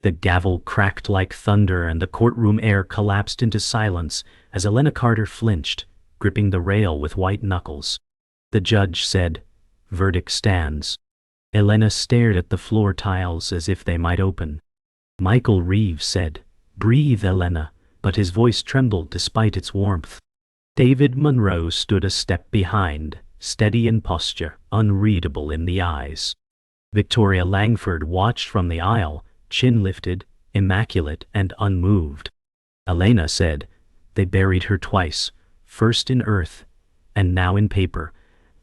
The gavel cracked like thunder and the courtroom air collapsed into silence as Elena Carter flinched, gripping the rail with white knuckles. The judge said, "Verdict stands." Elena stared at the floor tiles as if they might open. Michael Reeves said, "Breathe, Elena," but his voice trembled despite its warmth. David Monroe stood a step behind, steady in posture, unreadable in the eyes. Victoria Langford watched from the aisle, chin lifted, immaculate and unmoved. Elena said, "They buried her twice, first in earth, and now in paper,"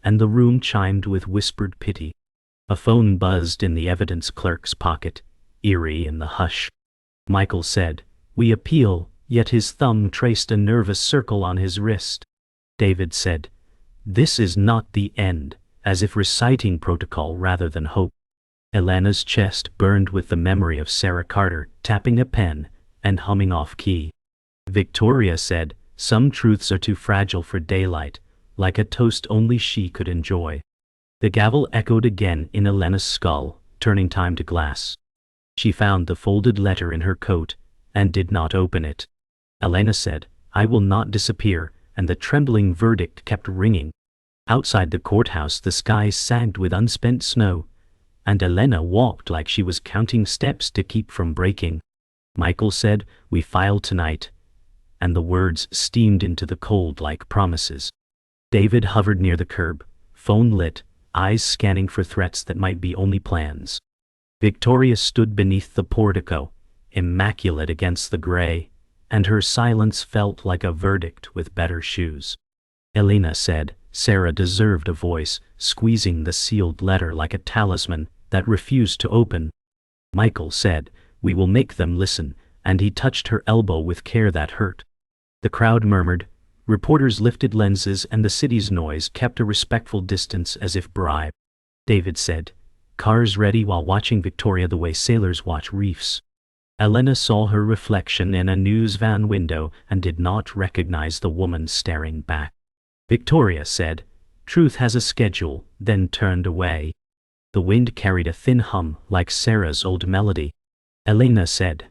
and the room chimed with whispered pity. A phone buzzed in the evidence clerk's pocket, eerie in the hush. Michael said, "We appeal," yet his thumb traced a nervous circle on his wrist. David said, "This is not the end," as if reciting protocol rather than hope. Elena's chest burned with the memory of Sarah Carter tapping a pen and humming off-key. Victoria said, "Some truths are too fragile for daylight, like a toast only she could enjoy." The gavel echoed again in Elena's skull, turning time to glass. She found the folded letter in her coat and did not open it. Elena said, "I will not disappear," and the trembling verdict kept ringing. Outside the courthouse the sky sagged with unspent snow, and Elena walked like she was counting steps to keep from breaking. Michael said, "We file tonight," and the words steamed into the cold like promises. David hovered near the curb, phone lit, eyes scanning for threats that might be only plans. Victoria stood beneath the portico, immaculate against the gray, and her silence felt like a verdict with better shoes. Elena said, Sarah deserved a voice, squeezing the sealed letter like a talisman that refused to open. Michael said, "We will make them listen," and he touched her elbow with care that hurt. The crowd murmured, reporters lifted lenses, and the city's noise kept a respectful distance as if bribed. David said, "Cars ready," while watching Victoria the way sailors watch reefs. Elena saw her reflection in a news van window and did not recognize the woman staring back. Victoria said, "Truth has a schedule," then turned away. The wind carried a thin hum like Sarah's old melody. Elena said,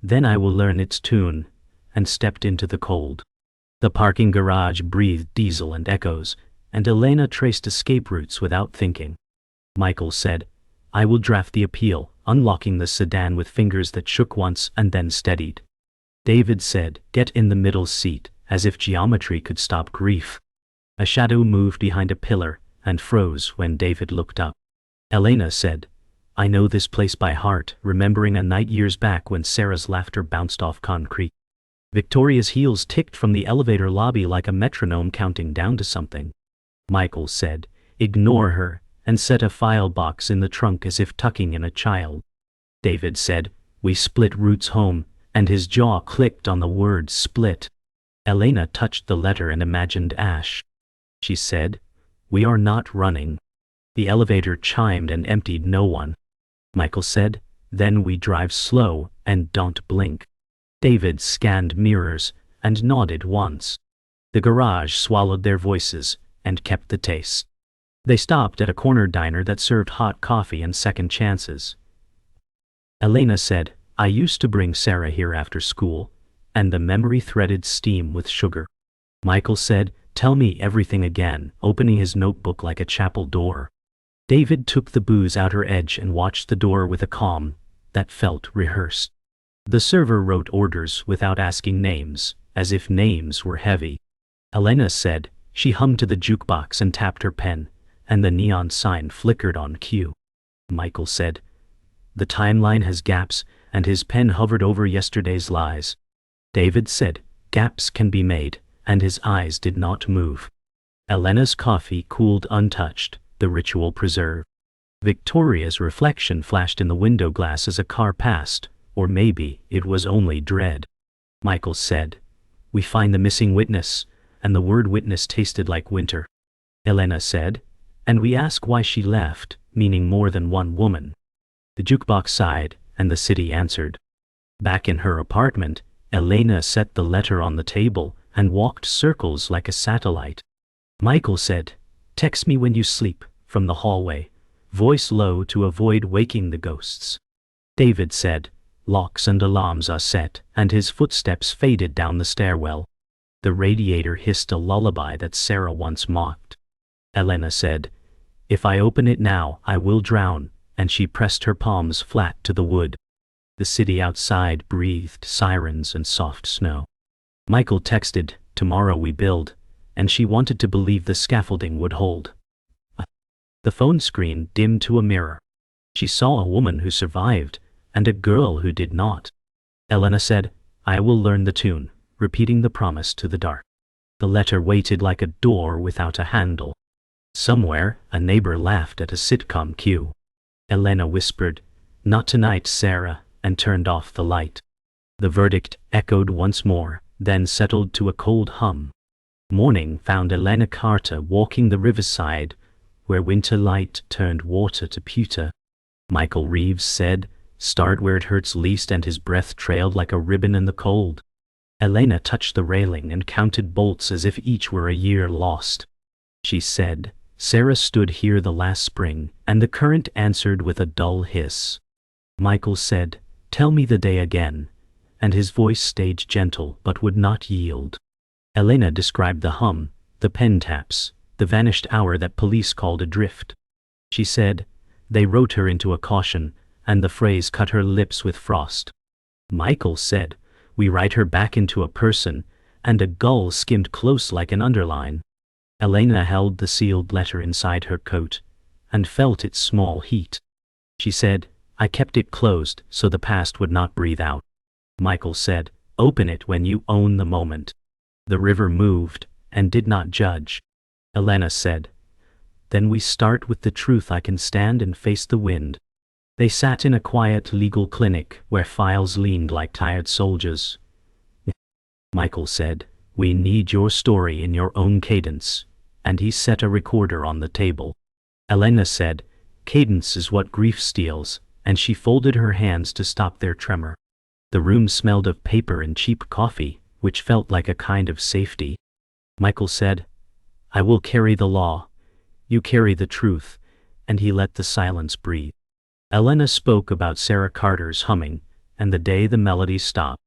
"Then I will learn its tune," and stepped into the cold. The parking garage breathed diesel and echoes, and Elena traced escape routes without thinking. Michael said, "I will draft the appeal," unlocking the sedan with fingers that shook once and then steadied. David said, "Get in the middle seat," as if geometry could stop grief. A shadow moved behind a pillar and froze when David looked up. Elena said, "I know this place by heart," remembering a night years back when Sarah's laughter bounced off concrete. Victoria's heels ticked from the elevator lobby like a metronome counting down to something. Michael said, "Ignore her," and set a file box in the trunk as if tucking in a child. David said, "We split routes home," and his jaw clicked on the word split. Elena touched the letter and imagined ash. She said, "We are not running." The elevator chimed and emptied no one. Michael said, "Then we drive slow and don't blink." David scanned mirrors and nodded once. The garage swallowed their voices and kept the taste. They stopped at a corner diner that served hot coffee and second chances. Elena said, "I used to bring Sarah here after school," and the memory threaded steam with sugar. Michael said, "Tell me everything again," opening his notebook like a chapel door. David took the booze outer edge and watched the door with a calm that felt rehearsed. The server wrote orders without asking names, as if names were heavy. Elena said, she hummed to the jukebox and tapped her pen, and the neon sign flickered on cue. Michael said, "The timeline has gaps," and his pen hovered over yesterday's lies. David said, "Gaps can be made," and his eyes did not move. Elena's coffee cooled untouched, the ritual preserved. Victoria's reflection flashed in the window glass as a car passed, or maybe it was only dread. Michael said, "We find the missing witness," and the word witness tasted like winter. Elena said, "And we ask why she left," meaning more than one woman. The jukebox sighed, and the city answered. Back in her apartment, Elena set the letter on the table and walked circles like a satellite. Michael said, "Text me when you sleep," from the hallway, voice low to avoid waking the ghosts. David said, Locks and alarms are set, and his footsteps faded down the stairwell. The radiator hissed a lullaby that Sarah once mocked. Elena said, "If I open it now, I will drown," and she pressed her palms flat to the wood. The city outside breathed sirens and soft snow. Michael texted, "Tomorrow we build," and she wanted to believe the scaffolding would hold. The phone screen dimmed to a mirror. She saw a woman who survived, and a girl who did not. Elena said, "I will learn the tune," repeating the promise to the dark. The letter waited like a door without a handle. Somewhere, a neighbor laughed at a sitcom cue. Elena whispered, "Not tonight, Sarah," and turned off the light. The verdict echoed once more, then settled to a cold hum. Morning found Elena Carter walking the riverside, where winter light turned water to pewter. Michael Reeves said, "Start where it hurts least," and his breath trailed like a ribbon in the cold. Elena touched the railing and counted bolts as if each were a year lost. She said, "Sarah stood here the last spring," and the current answered with a dull hiss. Michael said, "Tell me the day again," and his voice stayed gentle but would not yield. Elena described the hum, the pen taps, the vanished hour that police called adrift. She said, "They wrote her into a caution," and the phrase cut her lips with frost. Michael said, "We write her back into a person," and a gull skimmed close like an underline. Elena held the sealed letter inside her coat, and felt its small heat. She said, "I kept it closed so the past would not breathe out." Michael said, "Open it when you own the moment." The river moved, and did not judge. Elena said, "Then we start with the truth. I can stand and face the wind." They sat in a quiet legal clinic where files leaned like tired soldiers. Michael said, "We need your story in your own cadence," and he set a recorder on the table. Elena said, "Cadence is what grief steals," and she folded her hands to stop their tremor. The room smelled of paper and cheap coffee, which felt like a kind of safety. Michael said, "I will carry the law. You carry the truth," and he let the silence breathe. Elena spoke about Sarah Carter's humming, and the day the melody stopped.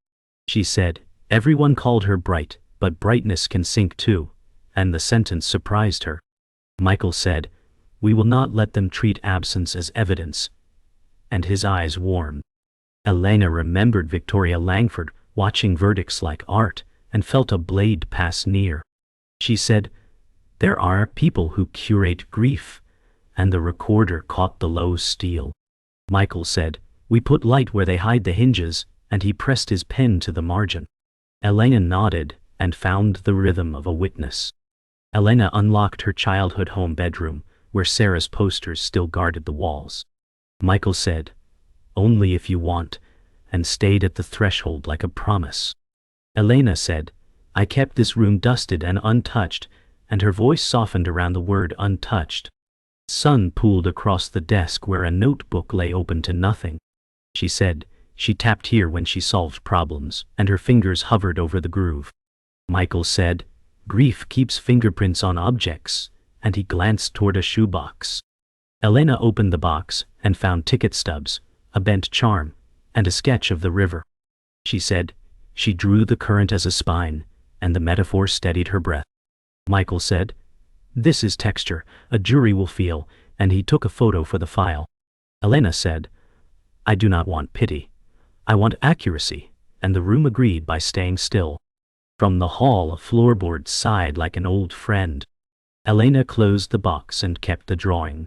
She said, "Everyone called her bright, but brightness can sink too," and the sentence surprised her. Michael said, "We will not let them treat absence as evidence," and his eyes warmed. Elena remembered Victoria Langford watching verdicts like art, and felt a blade pass near. She said, "There are people who curate grief," and the recorder caught the low steel. Michael said, "We put light where they hide the hinges," and he pressed his pen to the margin. Elena nodded, and found the rhythm of a witness. Elena unlocked her childhood home bedroom, where Sarah's posters still guarded the walls. Michael said, "Only if you want," and stayed at the threshold like a promise. Elena said, "I kept this room dusted and untouched," and her voice softened around the word untouched. Sun pooled across the desk where a notebook lay open to nothing. She said, "She tapped here when she solved problems," and her fingers hovered over the groove. Michael said, "Grief keeps fingerprints on objects," and he glanced toward a shoebox. Elena opened the box and found ticket stubs, a bent charm, and a sketch of the river. She said, "She drew the current as a spine," and the metaphor steadied her breath. Michael said, "This is texture, a jury will feel," and he took a photo for the file. Elena said, "I do not want pity. I want accuracy," and the room agreed by staying still. From the hall a floorboard sighed like an old friend. Elena closed the box and kept the drawing.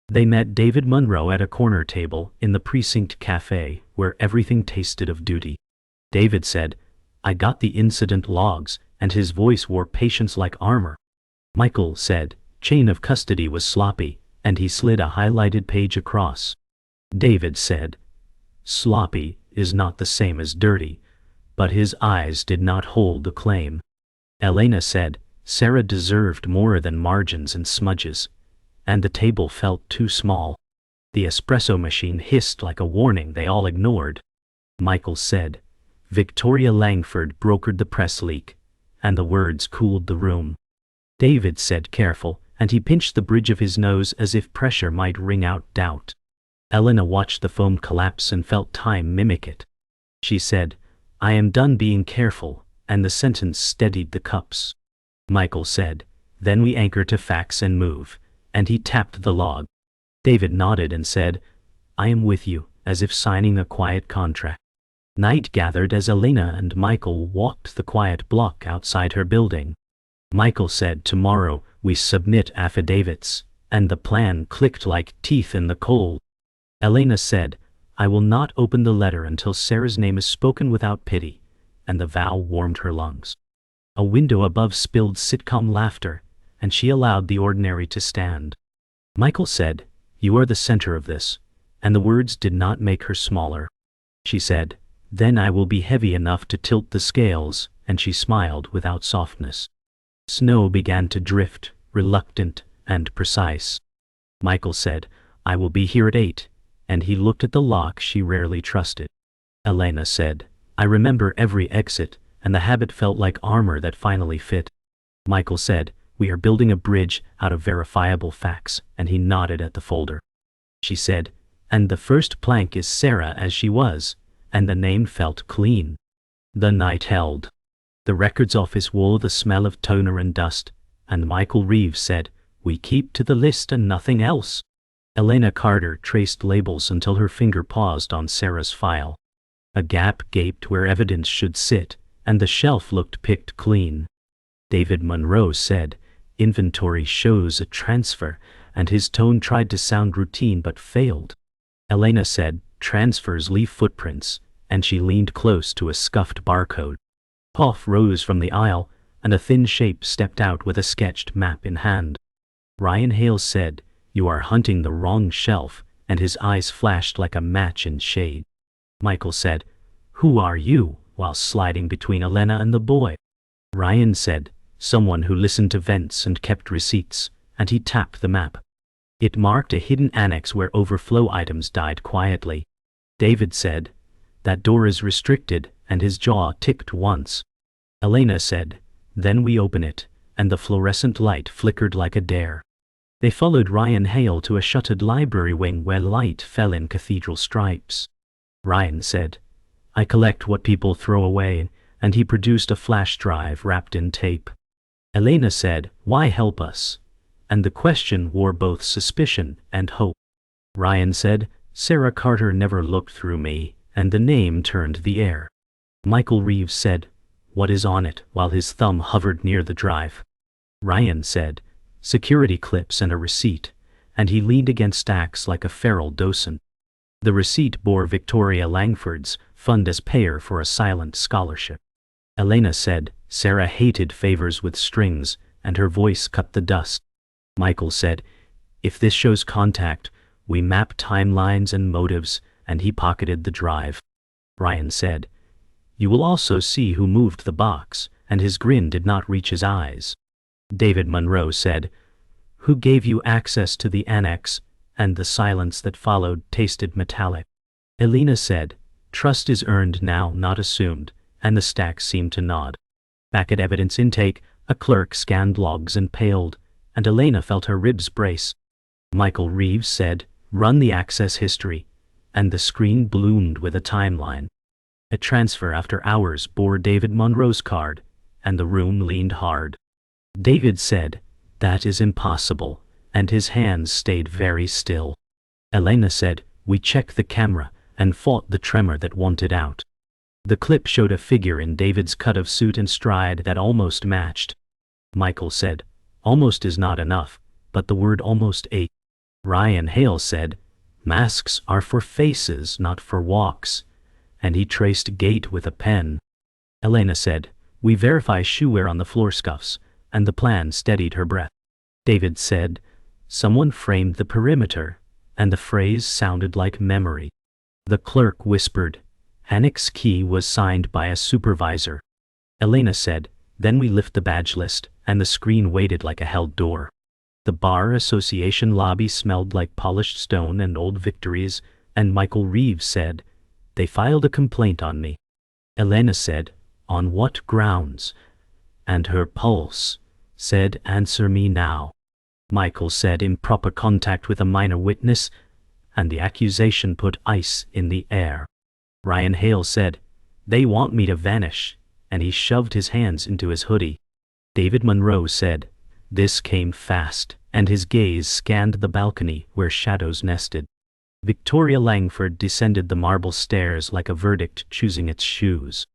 They met David Munro at a corner table in the precinct cafe where everything tasted of duty. David said, "I got the incident logs," and his voice wore patience like armor. Michael said, "Chain of custody was sloppy," and he slid a highlighted page across. David said, "Sloppy is not the same as dirty," but his eyes did not hold the claim. Elena said, "Sarah deserved more than margins and smudges," and the table felt too small. The espresso machine hissed like a warning they all ignored. Michael said, "Victoria Langford brokered the press leak," and the words cooled the room. David said, "Careful," and he pinched the bridge of his nose as if pressure might wring out doubt. Elena watched the foam collapse and felt time mimic it. She said, I am done being careful, and the sentence steadied the cups. Michael said, then we anchor to facts and move, and he tapped the log. David nodded and said, I am with you, as if signing a quiet contract. Night gathered as Elena and Michael walked the quiet block outside her building. Michael said, tomorrow we submit affidavits, and the plan clicked like teeth in the cold. Elena said, I will not open the letter until Sarah's name is spoken without pity, and the vow warmed her lungs. A window above spilled sitcom laughter, and she allowed the ordinary to stand. Michael said, you are the center of this, and the words did not make her smaller. She said, then I will be heavy enough to tilt the scales, and she smiled without softness. Snow began to drift, reluctant and precise. Michael said, I will be here at 8, and he looked at the lock she rarely trusted. Elena said, I remember every exit, and the habit felt like armor that finally fit. Michael said, we are building a bridge out of verifiable facts, and he nodded at the folder. She said, and the first plank is Sarah as she was, and the name felt clean. The night held. The records office wore the smell of toner and dust, and Michael Reeves said, we keep to the list and nothing else. Elena Carter traced labels until her finger paused on Sarah's file. A gap gaped where evidence should sit, and the shelf looked picked clean. David Monroe said, inventory shows a transfer, and his tone tried to sound routine but failed. Elena said, transfers leave footprints, and she leaned close to a scuffed barcode. Hoff rose from the aisle, and a thin shape stepped out with a sketched map in hand. Ryan Hale said, you are hunting the wrong shelf, and his eyes flashed like a match in shade. Michael said, who are you, while sliding between Elena and the boy? Ryan said, someone who listened to vents and kept receipts, and he tapped the map. It marked a hidden annex where overflow items died quietly. David said, that door is restricted, and his jaw ticked once. Elena said, then we open it, and the fluorescent light flickered like a dare. They followed Ryan Hale to a shuttered library wing where light fell in cathedral stripes. Ryan said, I collect what people throw away, and he produced a flash drive wrapped in tape. Elena said, why help us? And the question wore both suspicion and hope. Ryan said, Sarah Carter never looked through me, and the name turned the air. Michael Reeves said, what is on it, while his thumb hovered near the drive. Ryan said, security clips and a receipt, and he leaned against stacks like a feral docent. The receipt bore Victoria Langford's fund as payer for a silent scholarship. Elena said, Sarah hated favors with strings, and her voice cut the dust. Michael said, if this shows contact, we map timelines and motives, and he pocketed the drive. Ryan said, you will also see who moved the box, and his grin did not reach his eyes. David Monroe said, who gave you access to the annex? And the silence that followed tasted metallic. Elena said, trust is earned now, not assumed, and the stack seemed to nod. Back at evidence intake, a clerk scanned logs and paled, and Elena felt her ribs brace. Michael Reeves said, run the access history, and the screen bloomed with a timeline. A transfer after hours bore David Monroe's card, and the room leaned hard. David said, that is impossible, and his hands stayed very still. Elena said, we checked the camera, and fought the tremor that wanted out. The clip showed a figure in David's cut of suit and stride that almost matched. Michael said, almost is not enough, but the word almost ate. Ryan Hale said, masks are for faces, not for walks, and he traced gait with a pen. Elena said, we verify shoe wear on the floor scuffs, and the plan steadied her breath. David said, someone framed the perimeter, and the phrase sounded like memory. The clerk whispered, Annex key was signed by a supervisor. Elena said, then we lift the badge list, and the screen waited like a held door. The Bar Association lobby smelled like polished stone and old victories, and Michael Reeves said, they filed a complaint on me. Elena said, on what grounds? And her pulse said, answer me now. Michael said, improper contact with a minor witness, and the accusation put ice in the air. Ryan Hale said, They want me to vanish, and he shoved his hands into his hoodie. David Monroe said, "This came fast," and his gaze scanned the balcony where shadows nested. Victoria Langford descended the marble stairs like a verdict choosing its shoes.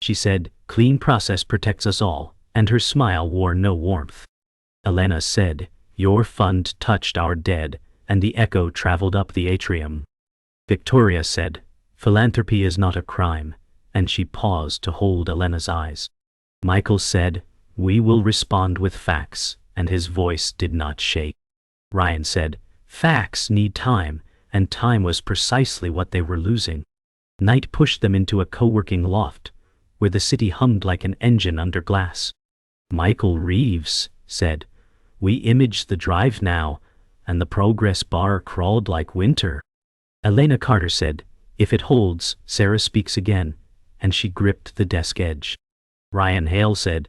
She said, "Clean process protects us all," and her smile wore no warmth. Elena said, "Your fund touched our dead," and the echo traveled up the atrium. Victoria said, "Philanthropy is not a crime," and she paused to hold Elena's eyes. Michael said, "We will respond with facts," and his voice did not shake. Ryan said, "Facts need time," and time was precisely what they were losing. Night pushed them into a co-working loft, where the city hummed like an engine under glass. Michael Reeves said, "We imaged the drive now, and the progress bar crawled like winter." Elena Carter said, "If it holds, Sarah speaks again," and she gripped the desk edge. Ryan Hale said,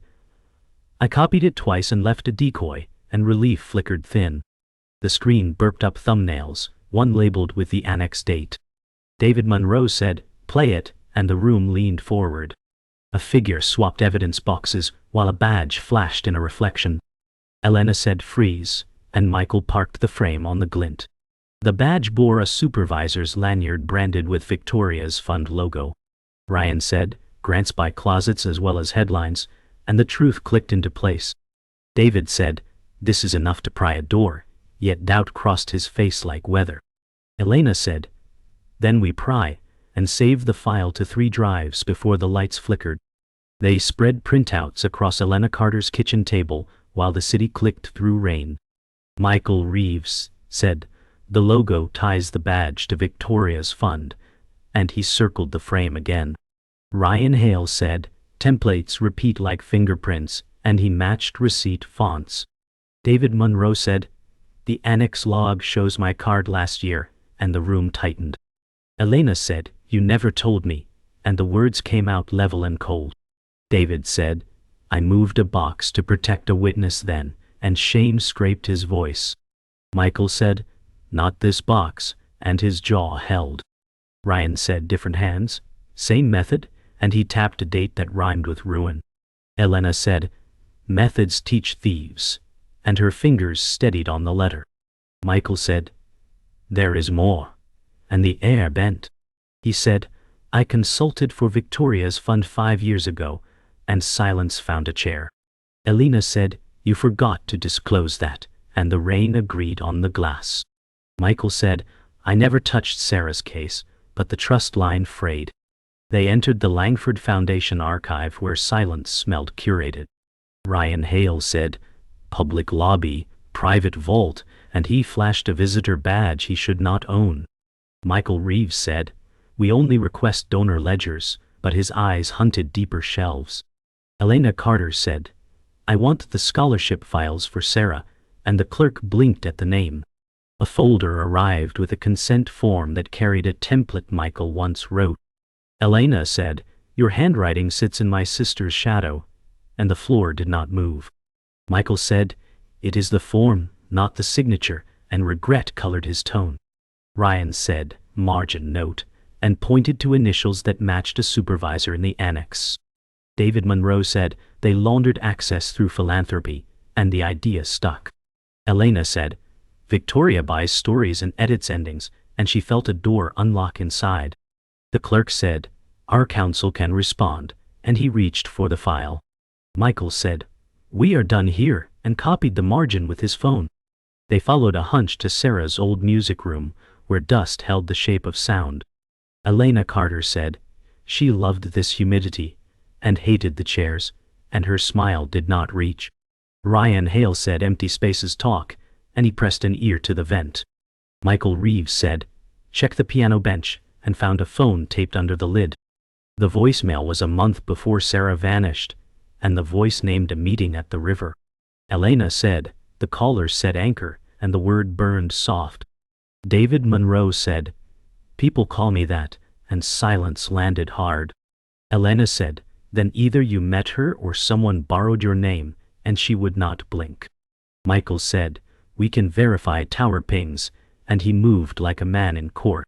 "I copied it twice and left a decoy," and relief flickered thin. The screen burped up thumbnails, one labeled with the annex date. David Monroe said, "Play it," and the room leaned forward. A figure swapped evidence boxes while a badge flashed in a reflection. Elena said, "Freeze," and Michael parked the frame on the glint. The badge bore a supervisor's lanyard branded with Victoria's Fund logo. Ryan said, "Grants by closets as well as headlines," and the truth clicked into place. David said, "This is enough to pry a door," yet doubt crossed his face like weather. Elena said, "Then we pry," and saved the file to 3 drives before the lights flickered. They spread printouts across Elena Carter's kitchen table while the city clicked through rain. Michael Reeves said, "The logo ties the badge to Victoria's Fund," and he circled the frame again. Ryan Hale said, "Templates repeat like fingerprints," and he matched receipt fonts. David Monroe said, "The annex log shows my card last year," and the room tightened. Elena said, "You never told me," and the words came out level and cold. David said, "I moved a box to protect a witness then," and shame scraped his voice. Michael said, "Not this box," and his jaw held. Ryan said, "Different hands, same method," and he tapped a date that rhymed with ruin. Elena said, "Methods teach thieves," and her fingers steadied on the letter. Michael said, "There is more," and the air bent. He said, "I consulted for Victoria's Fund 5 years ago," and silence found a chair. Elena said, "You forgot to disclose that," and the rain agreed on the glass. Michael said, "I never touched Sarah's case, but the trust line frayed." They entered the Langford Foundation archive where silence smelled curated. Ryan Hale said, "Public lobby, private vault," and he flashed a visitor badge he should not own. Michael Reeves said, "We only request donor ledgers," but his eyes hunted deeper shelves. Elena Carter said, "I want the scholarship files for Sarah," and the clerk blinked at the name. A folder arrived with a consent form that carried a template Michael once wrote. Elena said, "Your handwriting sits in my sister's shadow," and the floor did not move. Michael said, "It is the form, not the signature," and regret colored his tone. Ryan said, "Margin note," and pointed to initials that matched a supervisor in the annex. David Monroe said, "They laundered access through philanthropy," and the idea stuck. Elena said, "Victoria buys stories and edits endings," and she felt a door unlock inside. The clerk said, "Our counsel can respond," and he reached for the file. Michael said, "We are done here," and copied the margin with his phone. They followed a hunch to Sarah's old music room, where dust held the shape of sound. Elena Carter said, "She loved this humidity," and hated the chairs, and her smile did not reach. Ryan Hale said, "Empty spaces talk," and he pressed an ear to the vent. Michael Reeves said, "Check the piano bench," and found a phone taped under the lid. The voicemail was a month before Sarah vanished, and the voice named a meeting at the river. Elena said, "The caller said anchor," and the word burned soft. David Monroe said, "People call me that," and silence landed hard. Elena said, "Then either you met her or someone borrowed your name," and she would not blink. Michael said, "We can verify tower pings," and he moved like a man in court.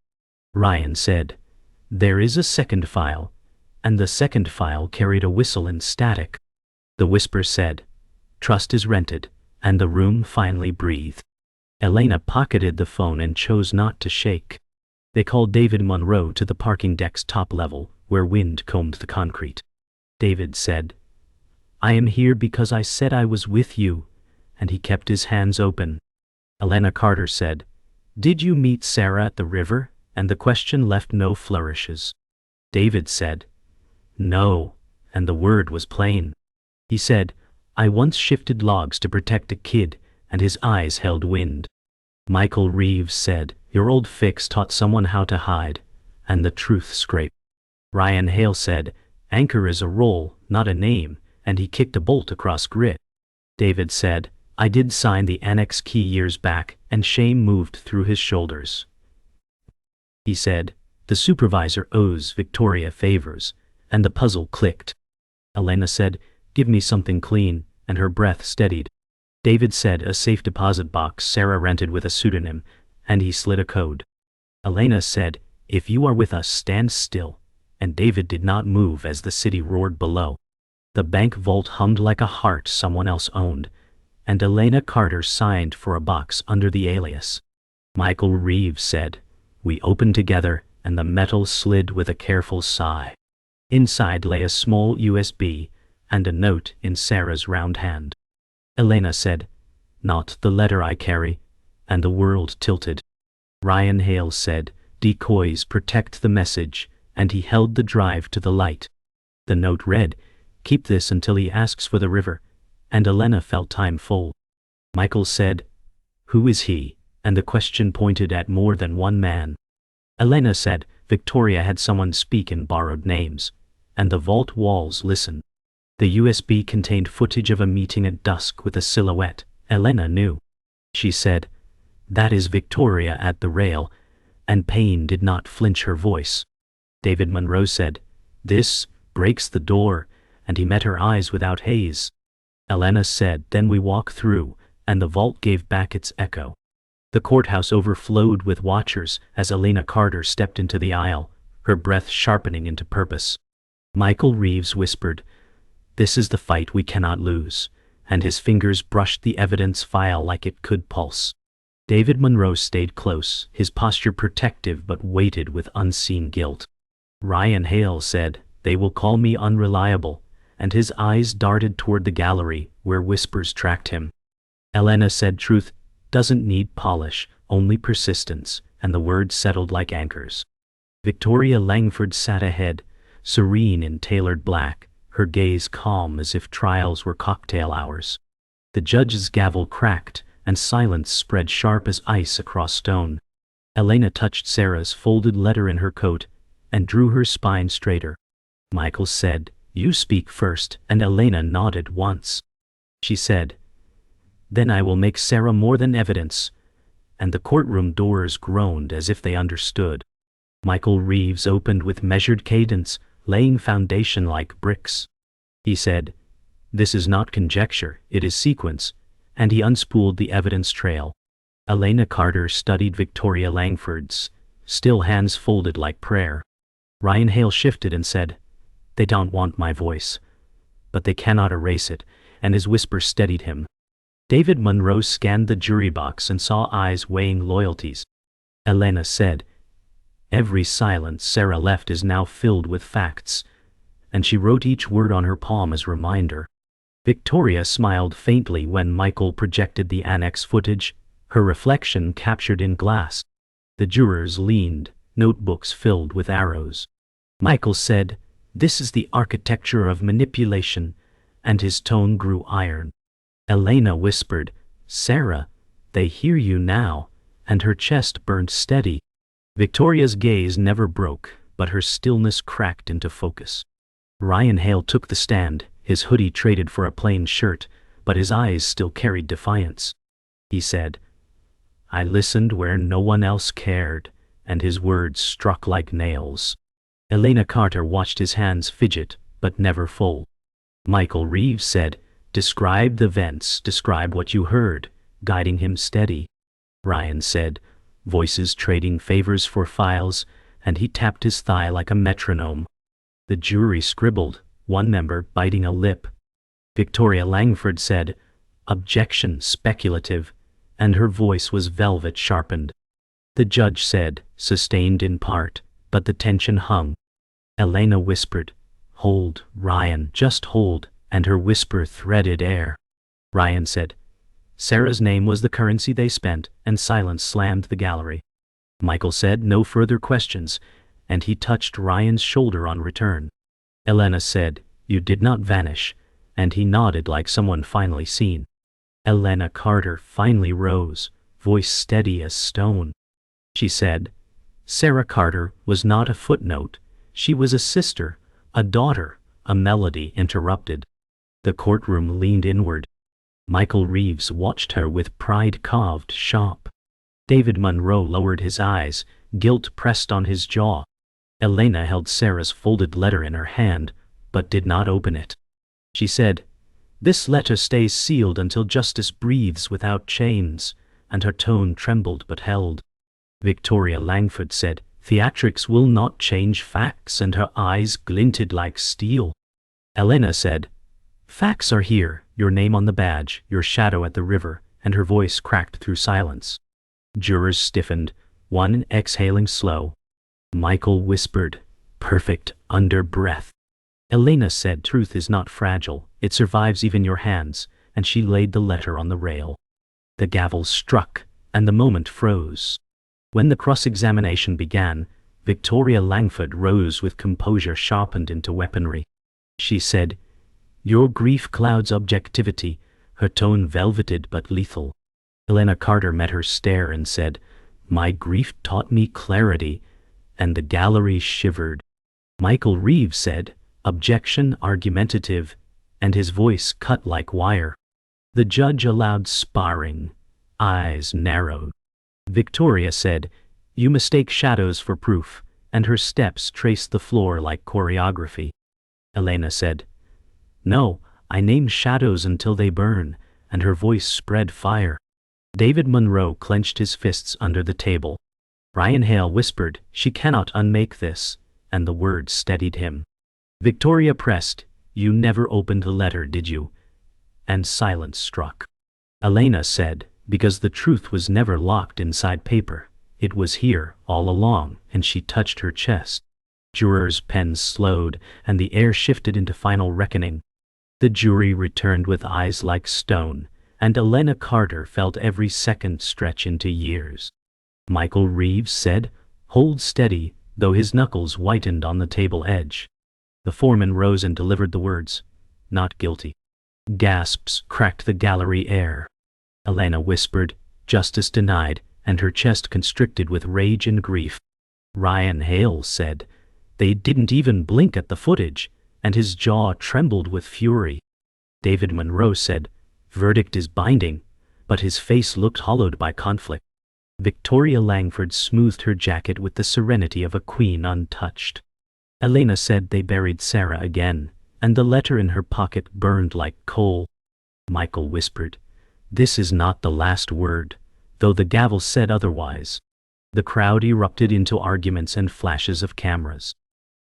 Ryan said, "There is a second file," and the second file carried a whistle and static. The whisper said, "Trust is rented," and the room finally breathed. Elena pocketed the phone and chose not to shake. They called David Monroe to the parking deck's top level, where wind combed the concrete. David said, "I am here because I said I was with you," and he kept his hands open. Elena Carter said, "Did you meet Sarah at the river?" And the question left no flourishes. David said, "No," and the word was plain. He said, "I once shifted logs to protect a kid," and his eyes held wind. Michael Reeves said, "Your old fix taught someone how to hide," and the truth scraped. Ryan Hale said, "Anchor is a role, not a name," and he kicked a bolt across grit. David said, "I did sign the annex key years back," and shame moved through his shoulders. He said, "The supervisor owes Victoria favors," and the puzzle clicked. Elena said, "Give me something clean," and her breath steadied. David said, "A safe deposit box Sarah rented with a pseudonym," and he slid a code. Elena said, "If you are with us, stand still," and David did not move as the city roared below. The bank vault hummed like a heart someone else owned, and Elena Carter signed for a box under the alias. Michael Reeves said, "We opened together," and the metal slid with a careful sigh. Inside lay a small USB and a note in Sarah's round hand. Elena said, "Not the letter I carry," and the world tilted. Ryan Hale said, "Decoys protect the message," and he held the drive to the light. The note read, "Keep this until he asks for the river," and Elena felt time full. Michael said, "Who is he?" and the question pointed at more than one man. Elena said, "Victoria had someone speak in borrowed names," and the vault walls listened. The USB contained footage of a meeting at dusk with a silhouette. Elena knew. She said, "That is Victoria at the rail," and pain did not flinch her voice. David Monroe said, "This breaks the door," and he met her eyes without haze. Elena said, "Then we walk through," and the vault gave back its echo. The courthouse overflowed with watchers as Elena Carter stepped into the aisle, her breath sharpening into purpose. Michael Reeves whispered, "This is the fight we cannot lose," and his fingers brushed the evidence file like it could pulse. David Monroe stayed close, his posture protective but weighted with unseen guilt. Ryan Hale said, "They will call me unreliable," and his eyes darted toward the gallery where whispers tracked him. Elena said, "Truth doesn't need polish, only persistence," and the words settled like anchors. Victoria Langford sat ahead, serene in tailored black, her gaze calm as if trials were cocktail hours. The judge's gavel cracked, and silence spread sharp as ice across stone. Elena touched Sarah's folded letter in her coat and drew her spine straighter. Michael said, "You speak first," and Elena nodded once. She said, "Then I will make Sarah more than evidence," and the courtroom doors groaned as if they understood. Michael Reeves opened with measured cadence, laying foundation like bricks. He said, "This is not conjecture, it is sequence," and he unspooled the evidence trail. Elena Carter studied Victoria Langford's, still hands folded like prayer. Ryan Hale shifted and said, "They don't want my voice, but they cannot erase it," and his whisper steadied him. David Monroe scanned the jury box and saw eyes weighing loyalties. Elena said, "Every silence Sarah left is now filled with facts," and she wrote each word on her palm as reminder. Victoria smiled faintly when Michael projected the annex footage, her reflection captured in glass. The jurors leaned, notebooks filled with arrows. Michael said, "This is the architecture of manipulation," and his tone grew iron. Elena whispered, "Sarah, they hear you now," and her chest burned steady. Victoria's gaze never broke, but her stillness cracked into focus. Ryan Hale took the stand, his hoodie traded for a plain shirt, but his eyes still carried defiance. He said, "I listened where no one else cared," and his words struck like nails. Elena Carter watched his hands fidget, but never fold. Michael Reeves said, "Describe the events, describe what you heard," guiding him steady. Ryan said, "Voices trading favors for files," and he tapped his thigh like a metronome. The jury scribbled, one member biting a lip. Victoria Langford said, "Objection, speculative," and her voice was velvet sharpened. The judge said, "Sustained in part," but the tension hung. Elena whispered, "Hold, Ryan, just hold," and her whisper threaded air. Ryan said, "Sarah's name was the currency they spent," and silence slammed the gallery. Michael said, "No further questions," and he touched Ryan's shoulder on return. Elena said, "You did not vanish," and he nodded like someone finally seen. Elena Carter finally rose, voice steady as stone. She said, "Sarah Carter was not a footnote. She was a sister, a daughter." A melody interrupted. The courtroom leaned inward. Michael Reeves watched her with pride carved sharp. David Monroe lowered his eyes, guilt pressed on his jaw. Elena held Sarah's folded letter in her hand, but did not open it. She said, "This letter stays sealed until justice breathes without chains," and her tone trembled but held. Victoria Langford said, "Theatrics will not change facts," and her eyes glinted like steel. Elena said, "Facts are here, your name on the badge, your shadow at the river," and her voice cracked through silence. Jurors stiffened, one exhaling slow. Michael whispered, "Perfect," under breath. Elena said, "Truth is not fragile, it survives even your hands," and she laid the letter on the rail. The gavel struck, and the moment froze. When the cross-examination began, Victoria Langford rose with composure sharpened into weaponry. She said, "Your grief clouds objectivity," her tone velveted but lethal. Elena Carter met her stare and said, "My grief taught me clarity," and the gallery shivered. Michael Reeves said, "Objection, argumentative," and his voice cut like wire. The judge allowed sparring, eyes narrowed. Victoria said, "You mistake shadows for proof," and her steps traced the floor like choreography. Elena said, "No, I name shadows until they burn," and her voice spread fire. David Monroe clenched his fists under the table. Ryan Hale whispered, "She cannot unmake this," and the words steadied him. Victoria pressed, "You never opened the letter, did you?" And silence struck. Elena said, "Because the truth was never locked inside paper. It was here, all along," and she touched her chest. Jurors' pens slowed, and the air shifted into final reckoning. The jury returned with eyes like stone, and Elena Carter felt every second stretch into years. Michael Reeves said, "Hold steady," though his knuckles whitened on the table edge. The foreman rose and delivered the words, "Not guilty." Gasps cracked the gallery air. Elena whispered, "Justice denied," and her chest constricted with rage and grief. Ryan Hale said, "They didn't even blink at the footage," and his jaw trembled with fury. David Monroe said, "Verdict is binding," but his face looked hollowed by conflict. Victoria Langford smoothed her jacket with the serenity of a queen untouched. Elena said they buried Sarah again, and the letter in her pocket burned like coal. Michael whispered, "This is not the last word," though the gavel said otherwise. The crowd erupted into arguments and flashes of cameras.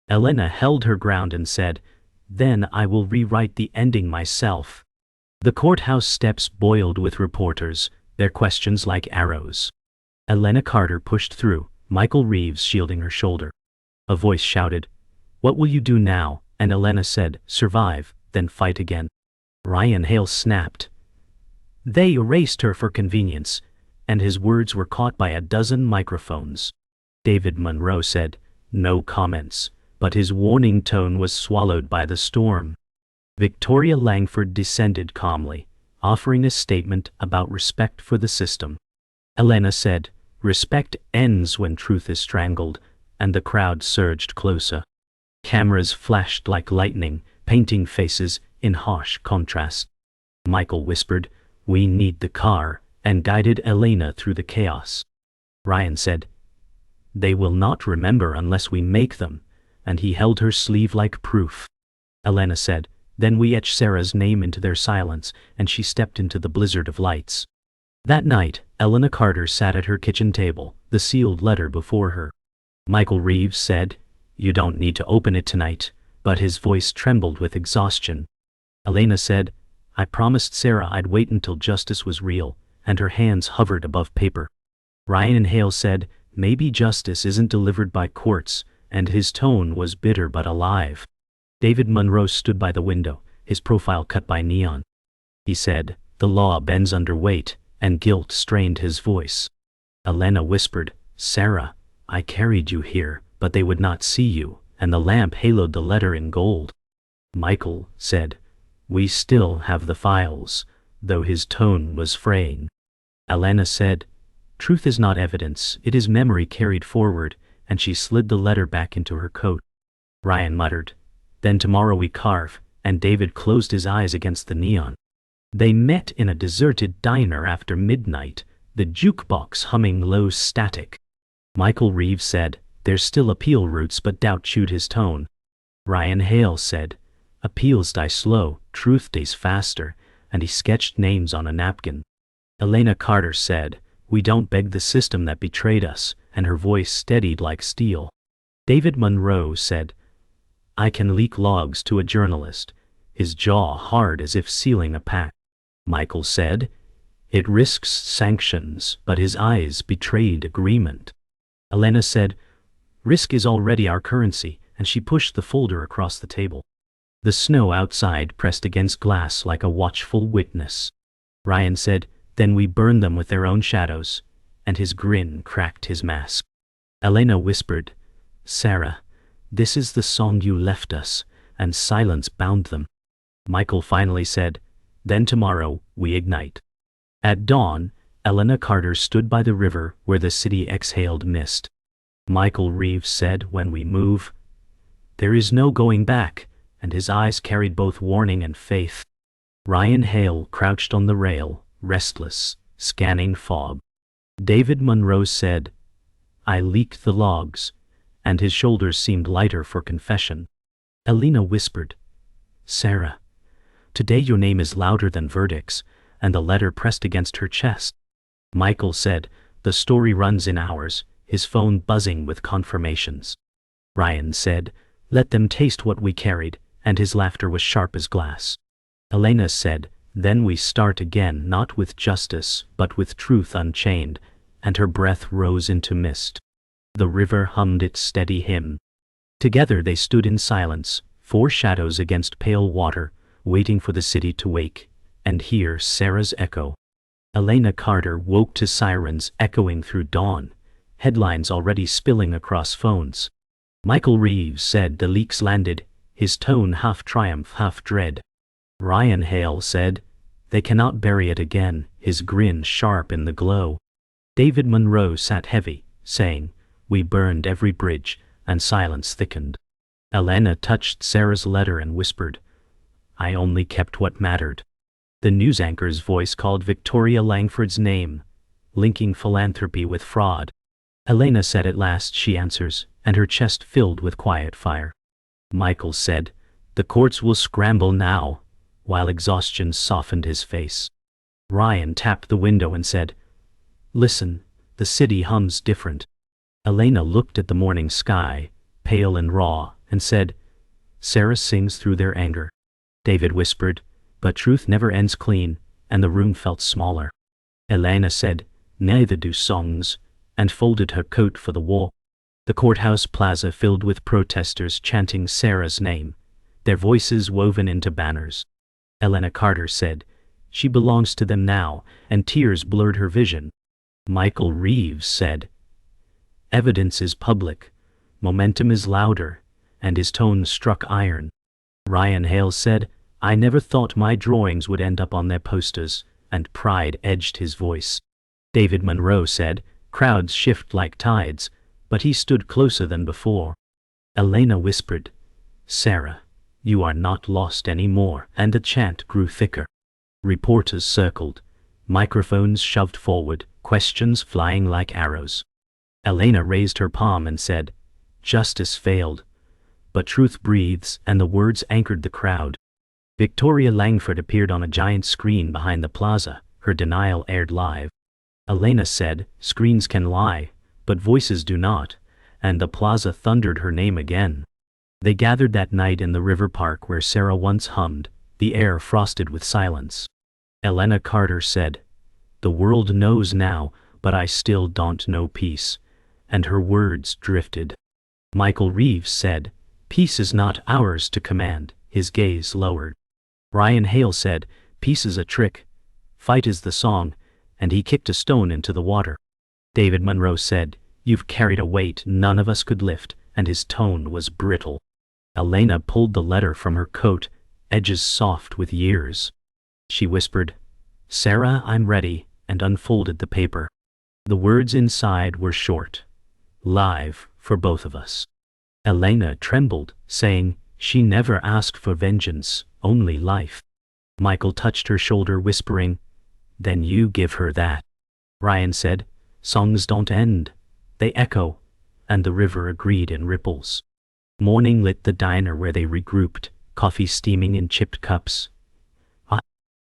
Elena held her ground and said, "Then I will rewrite the ending myself." The courthouse steps boiled with reporters, their questions like arrows. Elena Carter pushed through, Michael Reeves shielding her shoulder. A voice shouted, "What will you do now?" And Elena said, "Survive, then fight again." Ryan Hale snapped, "They erased her for convenience," and his words were caught by a dozen microphones. David Monroe said, "No comments," but his warning tone was swallowed by the storm. Victoria Langford descended calmly, offering a statement about respect for the system. Elena said, "Respect ends when truth is strangled," and the crowd surged closer. Cameras flashed like lightning, painting faces in harsh contrast. Michael whispered, "We need the car," and guided Elena through the chaos. Ryan said, "They will not remember unless we make them," and he held her sleeve like proof. Elena said, "Then we etch Sarah's name into their silence," and she stepped into the blizzard of lights. That night, Elena Carter sat at her kitchen table, the sealed letter before her. Michael Reeves said, "You don't need to open it tonight," but his voice trembled with exhaustion. Elena said, "I promised Sarah I'd wait until justice was real," and her hands hovered above paper. Ryan Hale said, "Maybe justice isn't delivered by courts," and his tone was bitter but alive. David Monroe stood by the window, his profile cut by neon. He said, "The law bends under weight," and guilt strained his voice. Elena whispered, "Sarah, I carried you here, but they would not see you," and the lamp haloed the letter in gold. Michael said, "We still have the files," though his tone was fraying. Elena said, "Truth is not evidence, it is memory carried forward," and she slid the letter back into her coat. Ryan muttered, "Then tomorrow we carve," and David closed his eyes against the neon. They met in a deserted diner after midnight, the jukebox humming low static. Michael Reeves said, "There's still appeal routes," but doubt chewed his tone. Ryan Hale said, "Appeals die slow, truth dies faster," and he sketched names on a napkin. Elena Carter said, "We don't beg the system that betrayed us," and her voice steadied like steel. David Monroe said, "I can leak logs to a journalist," his jaw hard as if sealing a pact. Michael said, "It risks sanctions," but his eyes betrayed agreement. Elena said, "Risk is already our currency," and she pushed the folder across the table. The snow outside pressed against glass like a watchful witness. Ryan said, "Then we burn them with their own shadows," and his grin cracked his mask. Elena whispered, "Sarah, this is the song you left us," and silence bound them. Michael finally said, "Then tomorrow we ignite." At dawn, Elena Carter stood by the river where the city exhaled mist. Michael Reeves said, "When we move, there is no going back," and his eyes carried both warning and faith. Ryan Hale crouched on the rail, restless, scanning fog. David Monroe said, "I leaked the logs," and his shoulders seemed lighter for confession. Elena whispered, "Sarah, today your name is louder than verdicts," and the letter pressed against her chest. Michael said, "The story runs in hours," his phone buzzing with confirmations. Ryan said, "Let them taste what we carried," and his laughter was sharp as glass. Elena said, "Then we start again, not with justice, but with truth unchained," and her breath rose into mist. The river hummed its steady hymn. Together they stood in silence, four shadows against pale water, waiting for the city to wake, and hear Sarah's echo. Elena Carter woke to sirens echoing through dawn, headlines already spilling across phones. Michael Reeves said the leaks landed, his tone half triumph, half dread. Ryan Hale said, "They cannot bury it again," his grin sharp in the glow. David Monroe sat heavy, saying, "We burned every bridge," and silence thickened. Elena touched Sarah's letter and whispered, "I only kept what mattered." The news anchor's voice called Victoria Langford's name, linking philanthropy with fraud. Elena said, "At last she answers," and her chest filled with quiet fire. Michael said, "The courts will scramble now," while exhaustion softened his face. Ryan tapped the window and said, "Listen, the city hums different." Elena looked at the morning sky, pale and raw, and said, "Sarah sings through their anger." David whispered, "But truth never ends clean," and the room felt smaller. Elena said, "Neither do songs," and folded her coat for the war. The courthouse plaza filled with protesters chanting Sarah's name, their voices woven into banners. Elena Carter said, "She belongs to them now," and tears blurred her vision. Michael Reeves said, "Evidence is public, momentum is louder," and his tone struck iron. Ryan Hale said, "I never thought my drawings would end up on their posters," and pride edged his voice. David Monroe said, "Crowds shift like tides," but he stood closer than before. Elena whispered, "Sarah, you are not lost anymore," and the chant grew thicker. Reporters circled, microphones shoved forward, questions flying like arrows. Elena raised her palm and said, "Justice failed, but truth breathes," and the words anchored the crowd. Victoria Langford appeared on a giant screen behind the plaza, her denial aired live. Elena said, "Screens can lie, but voices do not," and the plaza thundered her name again. They gathered that night in the river park where Sarah once hummed, the air frosted with silence. Elena Carter said, "The world knows now, but I still don't know peace," and her words drifted. Michael Reeves said, "Peace is not ours to command," his gaze lowered. Ryan Hale said, "Peace is a trick, fight is the song," and he kicked a stone into the water. David Monroe said, "You've carried a weight none of us could lift," and his tone was brittle. Elena pulled the letter from her coat, edges soft with years. She whispered, "Sarah, I'm ready," and unfolded the paper. The words inside were short. "Live for both of us." Elena trembled, saying, "She never asked for vengeance, only life." Michael touched her shoulder, whispering, "Then you give her that." Ryan said, "Songs don't end. They echo," and the river agreed in ripples. Morning lit the diner where they regrouped, coffee steaming in chipped cups.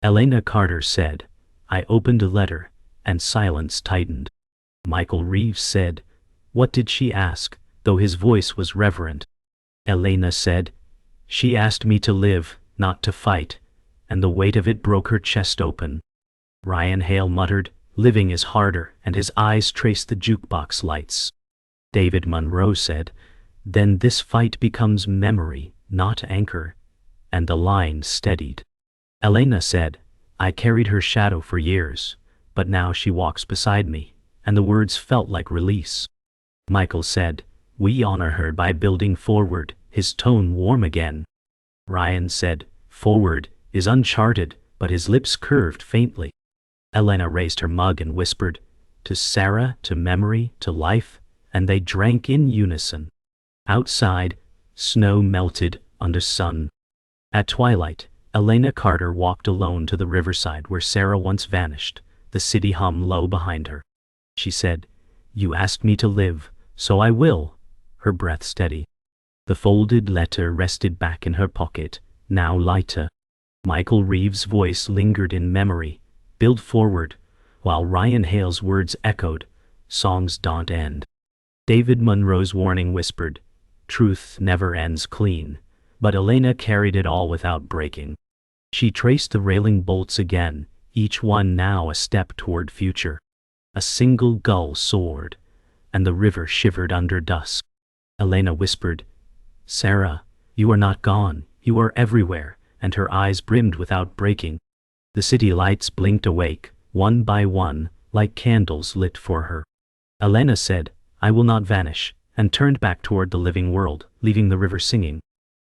Elena Carter said, "I opened a letter," and silence tightened. Michael Reeves said, "What did she ask?" though his voice was reverent. Elena said, "She asked me to live, not to fight," and the weight of it broke her chest open. Ryan Hale muttered, "Living is harder," and his eyes traced the jukebox lights. David Monroe said, "Then this fight becomes memory, not anchor," and the line steadied. Elena said, "I carried her shadow for years, but now she walks beside me," and the words felt like release. Michael said, "We honor her by building forward," his tone warm again. Ryan said, "Forward is uncharted," but his lips curved faintly. Elena raised her mug and whispered, "To Sarah, to memory, to life," and they drank in unison. Outside, snow melted under sun. At twilight, Elena Carter walked alone to the riverside where Sarah once vanished, the city hum low behind her. She said, "You asked me to live, so I will," her breath steady. The folded letter rested back in her pocket, now lighter. Michael Reeves' voice lingered in memory, "Build forward," while Ryan Hale's words echoed, "Songs don't end." David Monroe's warning whispered, "Truth never ends clean," but Elena carried it all without breaking. She traced the railing bolts again, each one now a step toward future. A single gull soared, and the river shivered under dusk. Elena whispered, "Sarah, you are not gone, you are everywhere," and her eyes brimmed without breaking. The city lights blinked awake, one by one, like candles lit for her. Elena said, "I will not vanish," and turned back toward the living world, leaving the river singing.